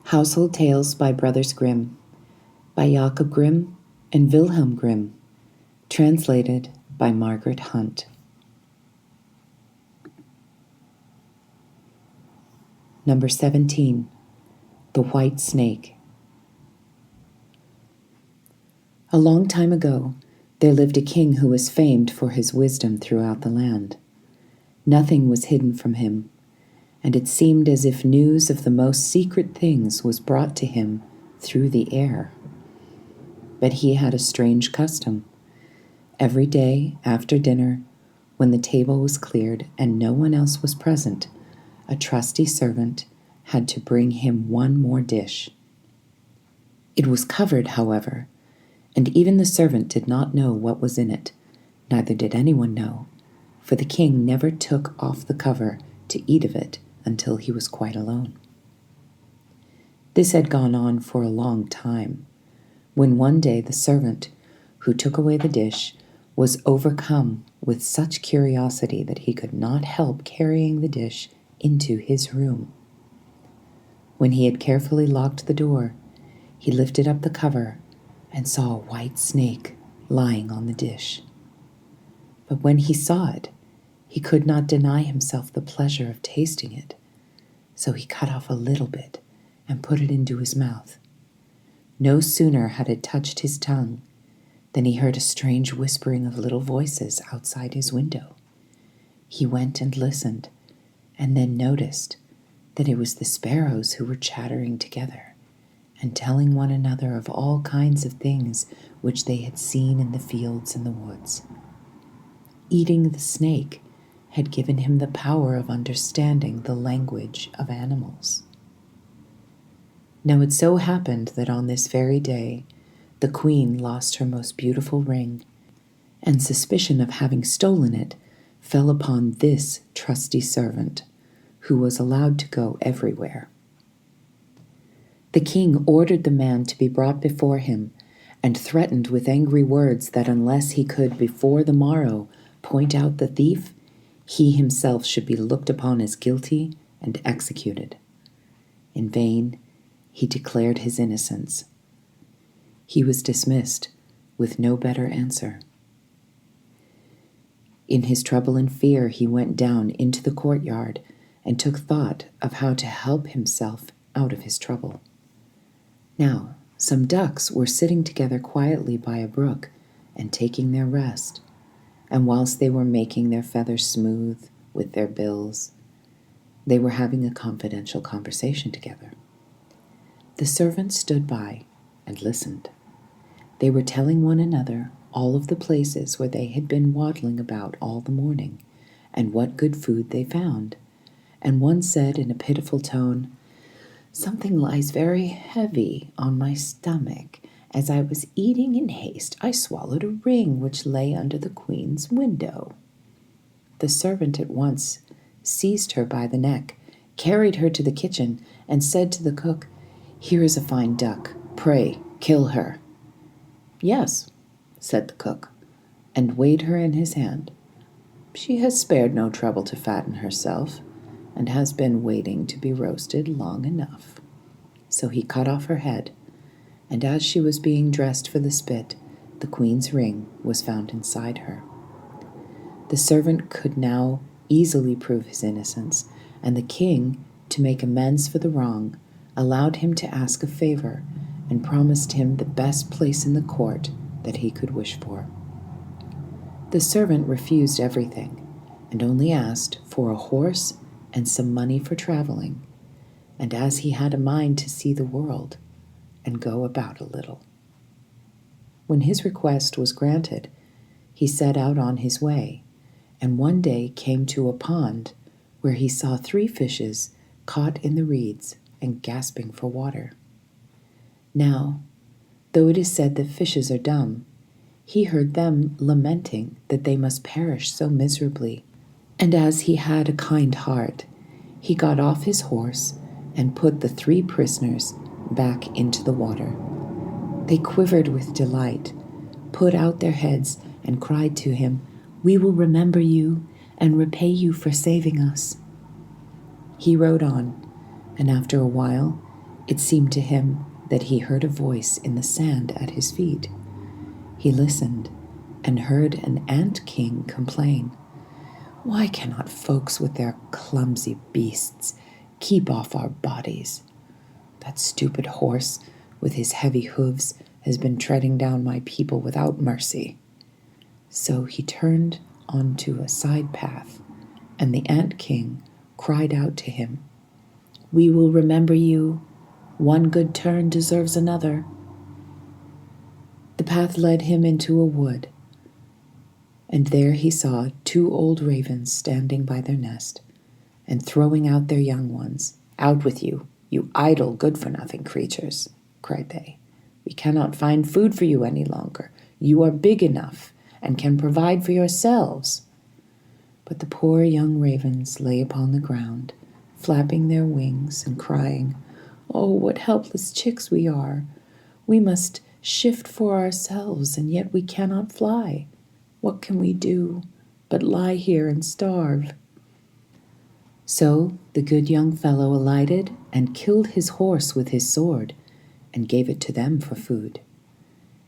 Household Tales by Brothers Grimm, by Jakob Grimm and Wilhelm Grimm, translated by Margaret Hunt. Number 17, The White Snake. A long time ago, there lived a king who was famed for his wisdom throughout the land. Nothing was hidden from him, and it seemed as if news of the most secret things was brought to him through the air. But he had a strange custom. Every day after dinner, when the table was cleared and no one else was present, a trusty servant had to bring him one more dish. It was covered, however, and even the servant did not know what was in it, neither did anyone know, for the king never took off the cover to eat of it until he was quite alone. This had gone on for a long time, when one day the servant, who took away the dish, was overcome with such curiosity that he could not help carrying the dish into his room. When he had carefully locked the door, he lifted up the cover and saw a white snake lying on the dish. But when he saw it, he could not deny himself the pleasure of tasting it, so he cut off a little bit and put it into his mouth. No sooner had it touched his tongue than he heard a strange whispering of little voices outside his window. He went and listened, and then noticed that it was the sparrows who were chattering together and telling one another of all kinds of things which they had seen in the fields and the woods. Eating the snake had given him the power of understanding the language of animals. Now it so happened that on this very day, the queen lost her most beautiful ring, and suspicion of having stolen it fell upon this trusty servant, who was allowed to go everywhere. The king ordered the man to be brought before him, and threatened with angry words that unless he could before the morrow point out the thief, he himself should be looked upon as guilty and executed. In vain, he declared his innocence. He was dismissed with no better answer. In his trouble and fear, he went down into the courtyard and took thought of how to help himself out of his trouble. Now, some ducks were sitting together quietly by a brook and taking their rest, and whilst they were making their feathers smooth with their bills, they were having a confidential conversation together. The servant stood by and listened. They were telling one another all of the places where they had been waddling about all the morning, and what good food they found, and one said in a pitiful tone, "Something lies very heavy on my stomach. As I was eating in haste, I swallowed a ring which lay under the queen's window." The servant at once seized her by the neck, carried her to the kitchen, and said to the cook, "Here is a fine duck. Pray, kill her." "Yes," said the cook, and weighed her in his hand. "She has spared no trouble to fatten herself, and has been waiting to be roasted long enough." So he cut off her head, and as she was being dressed for the spit, the queen's ring was found inside her. The servant could now easily prove his innocence, and the king, to make amends for the wrong, allowed him to ask a favor and promised him the best place in the court that he could wish for. The servant refused everything, and only asked for a horse and some money for traveling, and as he had a mind to see the world and go about a little. When his request was granted, he set out on his way, and one day came to a pond where he saw 3 fishes caught in the reeds and gasping for water. Now, though it is said that fishes are dumb, he heard them lamenting that they must perish so miserably, and as he had a kind heart, he got off his horse and put the 3 prisoners back into the water. They quivered with delight, put out their heads, and cried to him, "We will remember you and repay you for saving us." He rode on, and after a while It seemed to him that he heard a voice in the sand at his feet. He listened and heard an ant king complain, "Why cannot folks with their clumsy beasts keep off our bodies? That stupid horse with his heavy hooves has been treading down my people without mercy." So he turned onto a side path, and the ant king cried out to him, "We will remember you. One good turn deserves another." The path led him into a wood, and there he saw 2 old ravens standing by their nest and throwing out their young ones. "Out with you, you idle, good-for-nothing creatures," cried they. "We cannot find food for you any longer. You are big enough and can provide for yourselves." But the poor young ravens lay upon the ground, flapping their wings and crying, "Oh, what helpless chicks we are! We must shift for ourselves, and yet we cannot fly. What can we do but lie here and starve?" So the good young fellow alighted and killed his horse with his sword and gave it to them for food.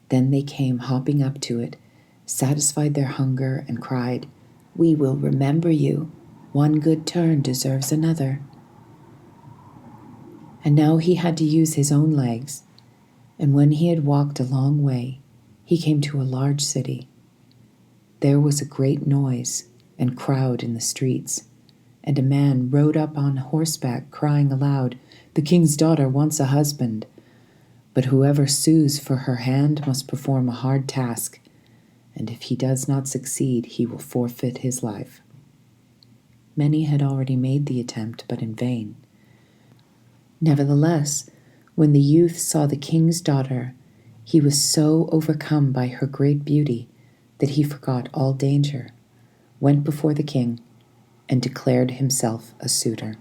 Then they came hopping up to it, satisfied their hunger, and cried, "We will remember you. One good turn deserves another." And now he had to use his own legs, and when he had walked a long way, he came to a large city. There was a great noise and crowd in the streets, and a man rode up on horseback crying aloud, "The king's daughter wants a husband, but whoever sues for her hand must perform a hard task, and if he does not succeed, he will forfeit his life." Many had already made the attempt, but in vain. Nevertheless, when the youth saw the king's daughter, he was so overcome by her great beauty that he forgot all danger, went before the king, and declared himself a suitor.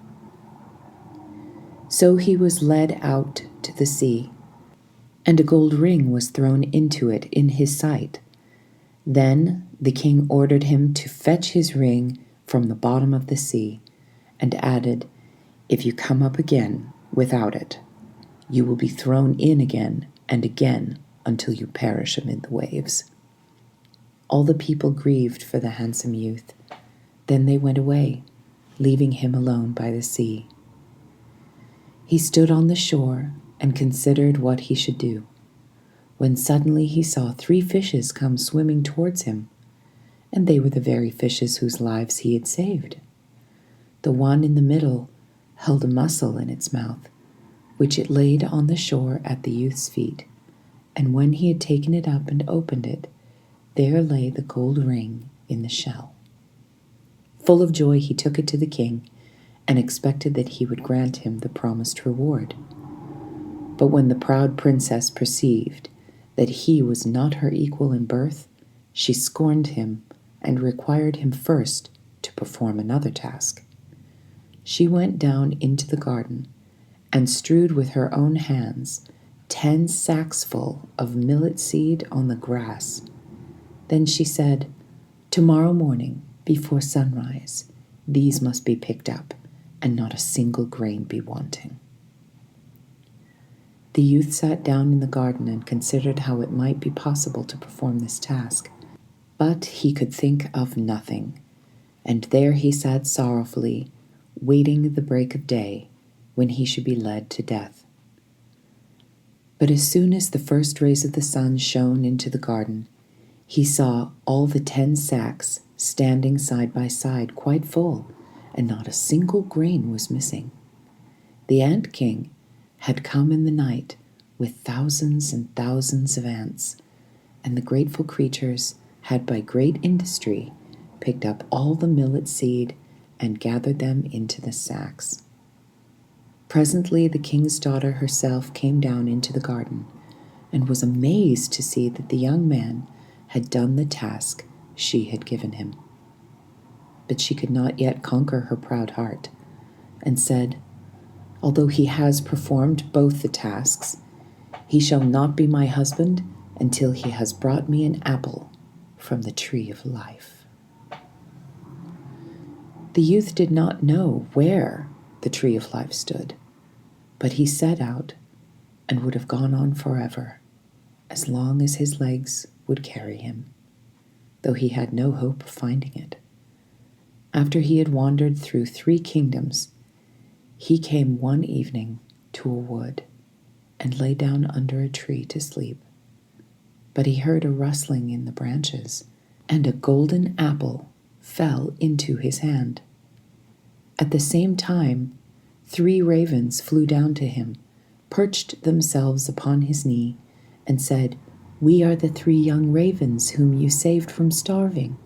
So he was led out to the sea, and a gold ring was thrown into it in his sight. Then the king ordered him to fetch his ring from the bottom of the sea, and added, "If you come up again without it, you will be thrown in again and again until you perish amid the waves." All the people grieved for the handsome youth. Then they went away, leaving him alone by the sea. He stood on the shore and considered what he should do, when suddenly he saw 3 fishes come swimming towards him, and they were the very fishes whose lives he had saved. The one in the middle held a mussel in its mouth, which it laid on the shore at the youth's feet, and when he had taken it up and opened it, there lay the gold ring in the shell. Full of joy, he took it to the king and expected that he would grant him the promised reward. But when the proud princess perceived that he was not her equal in birth, she scorned him and required him first to perform another task. She went down into the garden and strewed with her own hands 10 sacks full of millet seed on the grass. Then she said, "Tomorrow morning, before sunrise, these must be picked up, and not a single grain be wanting." The youth sat down in the garden and considered how it might be possible to perform this task, but he could think of nothing, and there he sat sorrowfully, waiting the break of day, when he should be led to death. But as soon as the first rays of the sun shone into the garden, he saw all the 10 sacks standing side by side, quite full, and not a single grain was missing. The ant king had come in the night with thousands and thousands of ants, and the grateful creatures had by great industry picked up all the millet seed and gathered them into the sacks. Presently the king's daughter herself came down into the garden, and was amazed to see that the young man had done the task she had given him. But she could not yet conquer her proud heart, and said, "Although he has performed both the tasks, he shall not be my husband until he has brought me an apple from the tree of life." The youth did not know where the tree of life stood, But he set out and would have gone on forever, as long as his legs would carry him, though he had no hope of finding it. After he had wandered through 3 kingdoms, he came one evening to a wood and lay down under a tree to sleep. But he heard a rustling in the branches, and a golden apple fell into his hand. At the same time, 3 ravens flew down to him, perched themselves upon his knee, and said, "We are the 3 young ravens whom you saved from starving.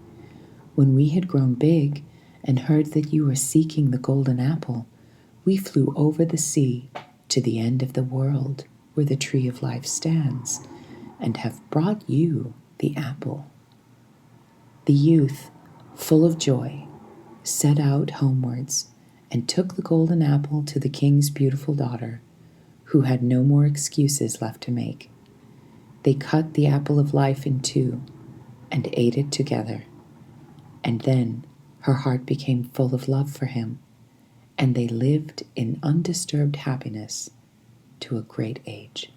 When we had grown big and heard that you were seeking the golden apple, we flew over the sea to the end of the world where the tree of life stands, and have brought you the apple." The youth, full of joy, set out homewards and took the golden apple to the king's beautiful daughter, who had no more excuses left to make. They cut the apple of life in 2 and ate it together, and then her heart became full of love for him, and they lived in undisturbed happiness to a great age.